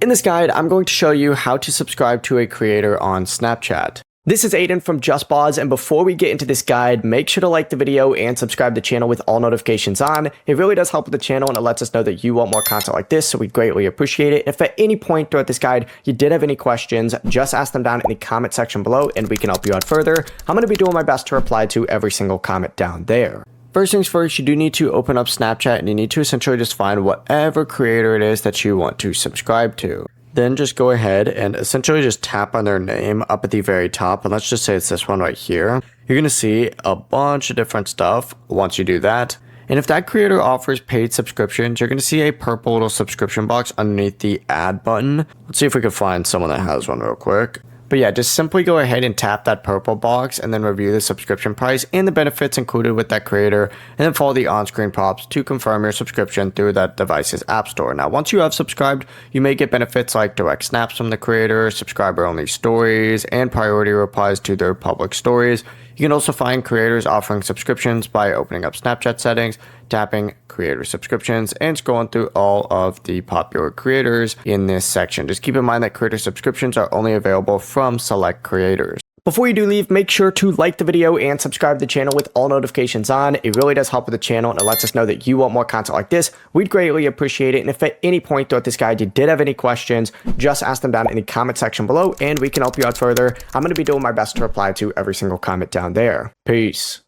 In this guide, I'm going to show you how to subscribe to a creator on Snapchat. This is Aiden from JustBoz, and before we get into this guide, make sure to like the video and subscribe to the channel with all notifications on. It really does help with the channel and it lets us know that you want more content like this, so we greatly appreciate it. If at any point throughout this guide you did have any questions, just ask them down in the comment section below and we can help you out further. I'm going to be doing my best to reply to every single comment down there. First things first, you do need to open up Snapchat and you need to essentially just find whatever creator it is that you want to subscribe to. Then just go ahead and essentially just tap on their name up at the very top. And let's just say it's this one right here. You're going to see a bunch of different stuff once you do that. And if that creator offers paid subscriptions, you're going to see a purple little subscription box underneath the add button. Let's see if we can find someone that has one real quick. But yeah, just simply go ahead and tap that purple box and then review the subscription price and the benefits included with that creator, and then follow the on-screen prompts to confirm your subscription through that device's app store. Now, once you have subscribed, you may get benefits like direct snaps from the creator, subscriber-only stories, and priority replies to their public stories. You can also find creators offering subscriptions by opening up Snapchat settings, tapping creator subscriptions, and scrolling through all of the popular creators in this section. Just keep in mind that creator subscriptions are only available from select creators. Before you do leave, make sure to like the video and subscribe to the channel with all notifications on. It really does help with the channel and it lets us know that you want more content like this. We'd greatly appreciate it. And if at any point throughout this guide you did have any questions, just ask them down in the comment section below and we can help you out further. I'm going to be doing my best to reply to every single comment down there. Peace.